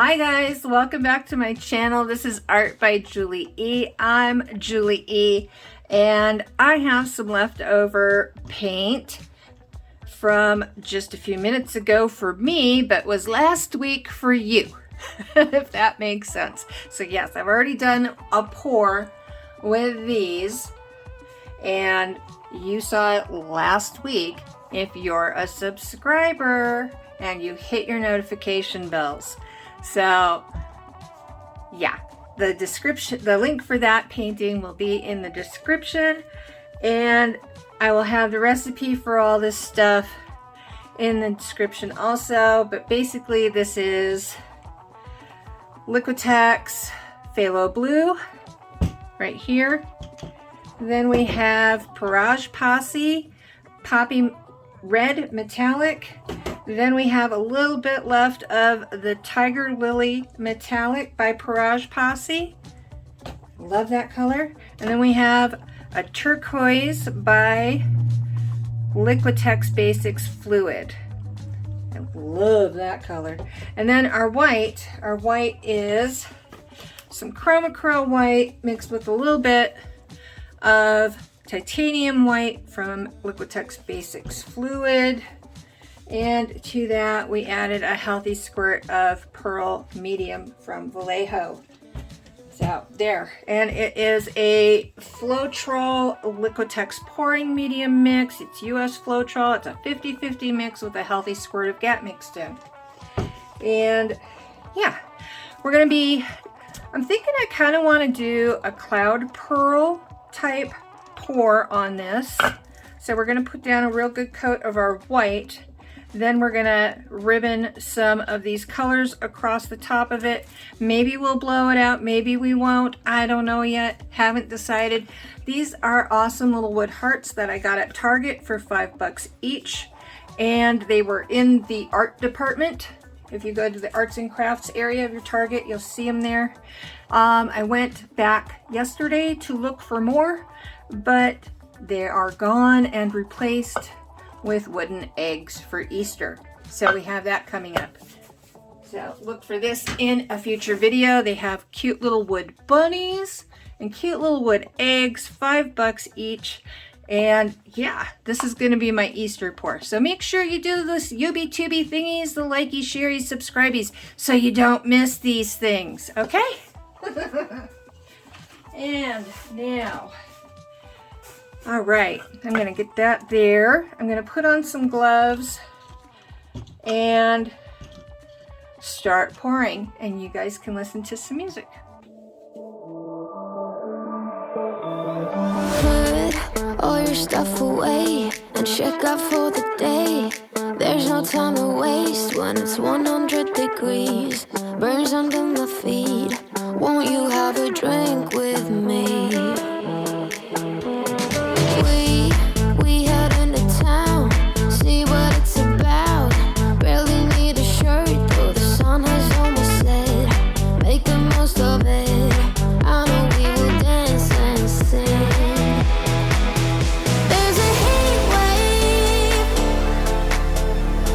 Hi guys, welcome back to my channel. This is Art by Julie E. I'm Julie E. And I have some leftover paint from just a few minutes ago for me, but was last week for you, if that makes sense. So yes, I've already done a pour with these and you saw it last week if you're a subscriber and you hit your notification bells. So yeah, the link for that painting will be in the description, and I will have the recipe for all this stuff in the description also. But basically this is Liquitex Phthalo Blue right here. Then we have Poirage Poppy Red Metallic. Then we have a little bit left of the Tiger Lily Metallic by Poirage Posse. Love that color. And then we have a Turquoise by Liquitex Basics Fluid. I love that color. And then our white is some Chromacryl White mixed with a little bit of Titanium White from Liquitex Basics Fluid. And to that we added a healthy squirt of Pearl Medium from Vallejo. So there, and it is a Floetrol Liquitex pouring medium mix. It's US Floetrol. It's a 50-50 mix with a healthy squirt of GAT mixed in. And yeah, we're gonna be, I'm thinking I kind of want to do a cloud pearl type pour on this. So we're gonna put down a real good coat of our white. Then we're gonna ribbon some of these colors across the top of it. Maybe we'll blow it out, maybe we won't. I don't know yet, haven't decided. These are awesome little wood hearts that I got at Target for $5 each. And they were in the art department. If you go to the arts and crafts area of your Target, you'll see them there. I went back yesterday to look for more, but they are gone and replaced with wooden eggs for Easter. So we have that coming up. So look for this in a future video. They have cute little wood bunnies and cute little wood eggs, $5 each. And yeah, this is gonna be my Easter pour. So make sure you do this YouTube thingies, the likey, shareys, subscribies, so you don't miss these things, okay? And now, all right, I'm gonna get that there. I'm gonna put on some gloves and start pouring, and you guys can listen to some music. Put all your stuff away and check out for the day. There's no time to waste when it's 100 degrees. Burns under my feet. Won't you have a drink with me? We head into town, see what it's about. Barely need a shirt, though the sun has almost set. Make the most of it. I know we will dance and sing. There's a heat wave.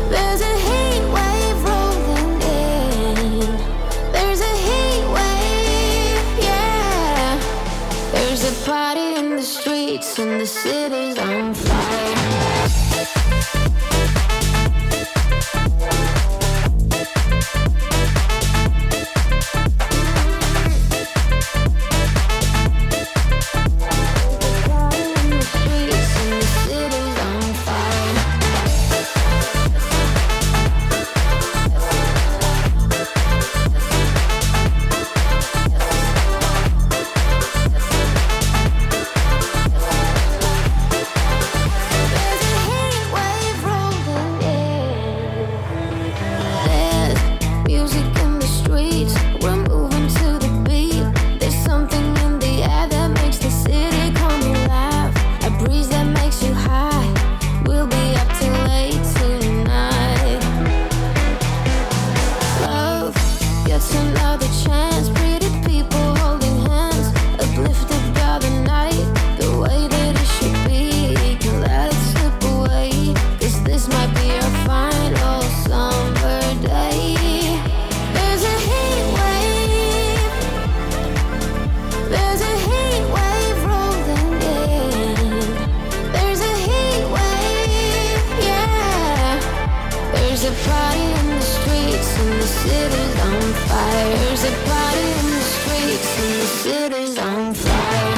There's a heat wave rolling in. There's a heat wave, yeah. There's a party in the streets and the city's on fire. This might be our final summer day. There's a heat There's a party in the streets and the city's on fire. There's a party in the streets and the city's on fire.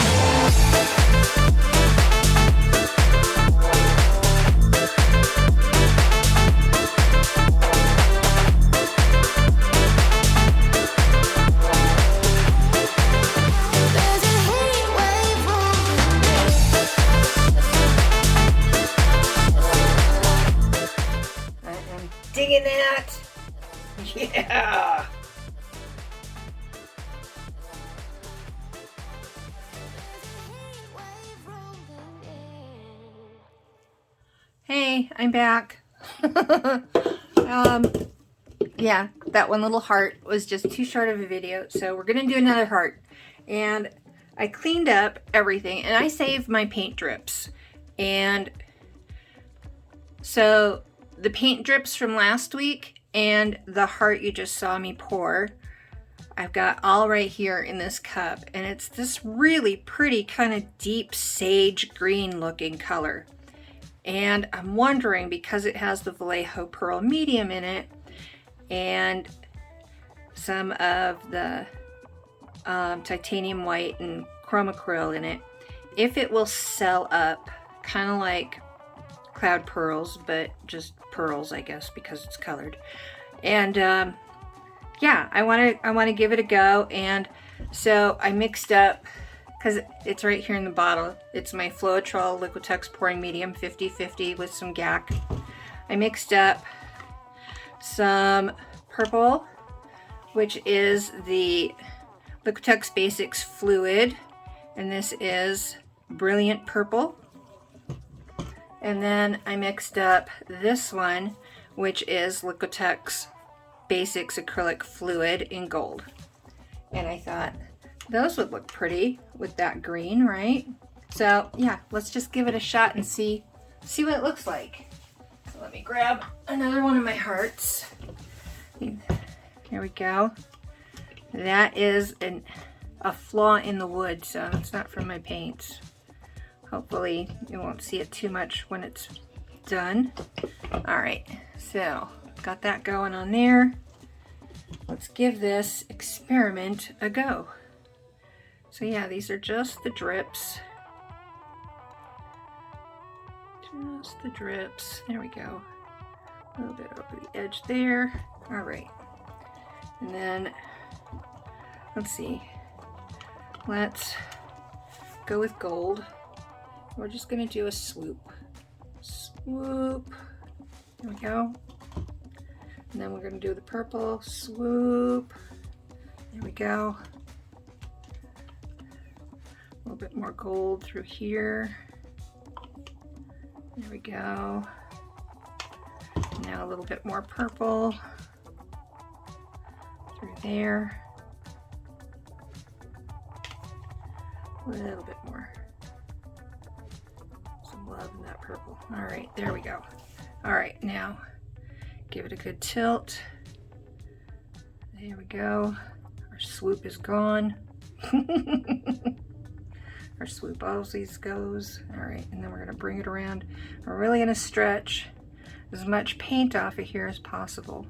Digging that. Yeah. Hey, I'm back. Yeah, that one little heart was just too short of a video, so we're gonna do another heart. And I cleaned up everything, and I saved my paint drips. And so the paint drips from last week and the heart you just saw me pour, I've got all right here in this cup, and it's this really pretty kind of deep sage green looking color. And I'm wondering, because it has the Vallejo Pearl medium in it and some of the titanium white and Chromacryl in it, if it will sell up kind of like cloud pearls, but just pearls, I guess, because it's colored. And yeah, I want to give it a go. And so I mixed up, because it's right here in the bottle, it's my Floetrol Liquitex pouring medium 50/50 with some GAC. I mixed up some purple, which is the Liquitex Basics Fluid, and this is Brilliant Purple. And then I mixed up this one, which is Liquitex Basics Acrylic Fluid in gold. And I thought those would look pretty with that green, right? So yeah, let's just give it a shot and see what it looks like. So let me grab another one of my hearts. There we go. That is a flaw in the wood, so it's not from my paints. Hopefully you won't see it too much when it's done. All right, so got that going on there. Let's give this experiment a go. So yeah, these are just the drips. Just the drips. There we go. A little bit over the edge there. All right. And then, let's see. Let's go with gold. We're just gonna do a swoop. Swoop. There we go. And then we're gonna do the purple. Swoop. There we go. A little bit more gold through here. There we go. Now a little bit more purple through there. A little bit more. Some love in that purple. All right, there we go. All right, now give it a good tilt. There we go. Our swoop is gone. Our swoop always goes. All right, and then we're gonna bring it around. We're really gonna stretch as much paint off of here as possible.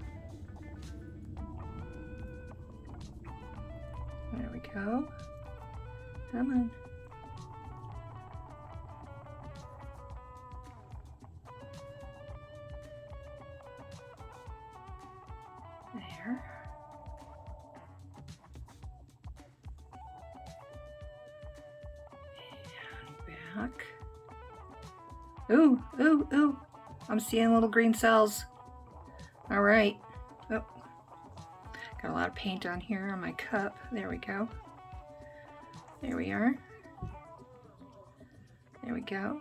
There we go. Come on. There. And back. Ooh, ooh, ooh. I'm seeing little green cells. All right. Oh, got a lot of paint on here on my cup. There we go. There we are. There we go.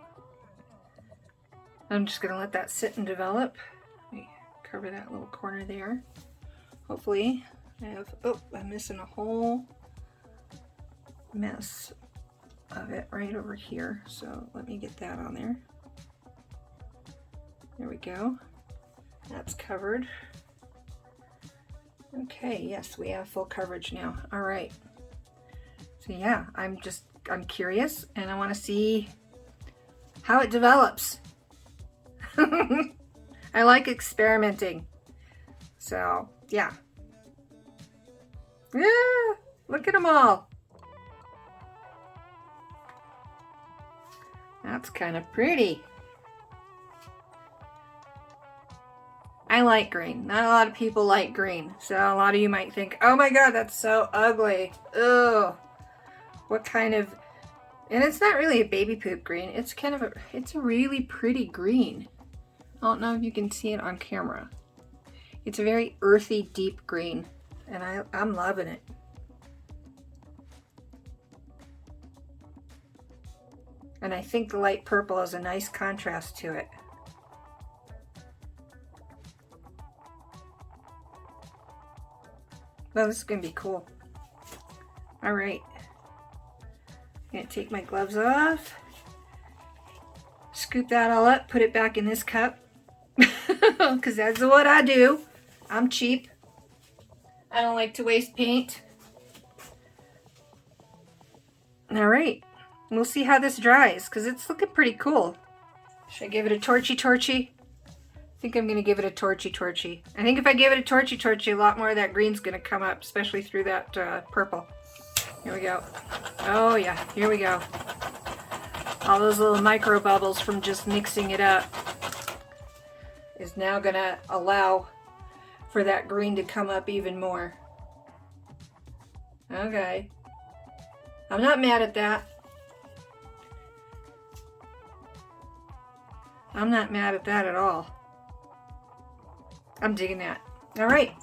I'm just gonna let that sit and develop. Let me cover that little corner there. Hopefully I have, oh, I'm missing a whole mess of it right over here. So let me get that on there. There we go. That's covered. Okay, yes, we have full coverage now. All right. So yeah, I'm curious and I want to see how it develops. I I like experimenting. So, yeah. Yeah, look at them all. That's kind of pretty. I like green. Not a lot of people like green. So a lot of you might think, oh my god, that's so ugly. Ugh. What kind of... And it's not really a baby poop green. It's kind of it's a really pretty green. I don't know if you can see it on camera. It's a very earthy, deep green. And I'm loving it. And I think the light purple is a nice contrast to it. Well, this is going to be cool. All right. I'm going to take my gloves off. Scoop that all up. Put it back in this cup. Because that's what I do. I'm cheap. I don't like to waste paint. All right. We'll see how this dries. Because it's looking pretty cool. Should I give it a torchy? I think I'm going to give it a torchy. I think if I give it a torchy, a lot more of that green's going to come up, especially through that purple. Here we go. Oh yeah, here we go. All those little micro bubbles from just mixing it up is now going to allow for that green to come up even more. Okay. I'm not mad at that. I'm not mad at that at all. I'm digging that. All right.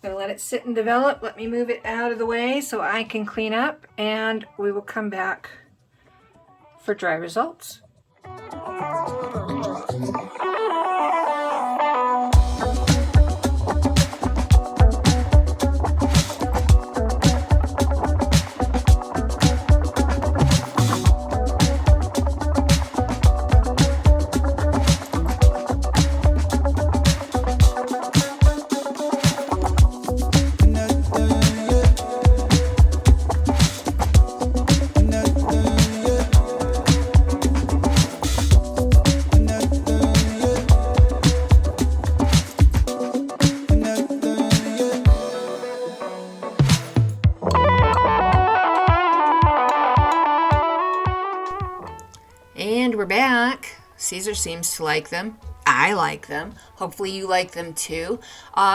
Gonna let it sit and develop. Let me move it out of the way so I can clean up, and we will come back for dry results. And we're back. Caesar seems to like them. I like them. Hopefully you like them too.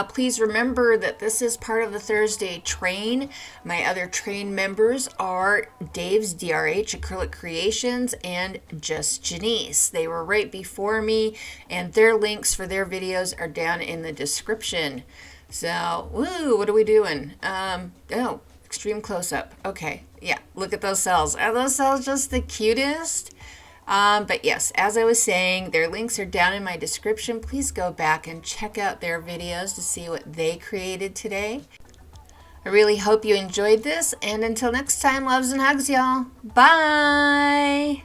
Please remember that this is part of the Thursday train. My other train members are Dave's DRH Acrylic Creations and Just Janice. They were right before me, and their links for their videos are down in the description. So, woo, what are we doing? Oh, extreme close-up. Okay, yeah, look at those cells. Are those cells just the cutest? But yes, as I was saying, their links are down in my description. Please go back and check out their videos to see what they created today. I really hope you enjoyed this, and until next time, loves and hugs, y'all. Bye!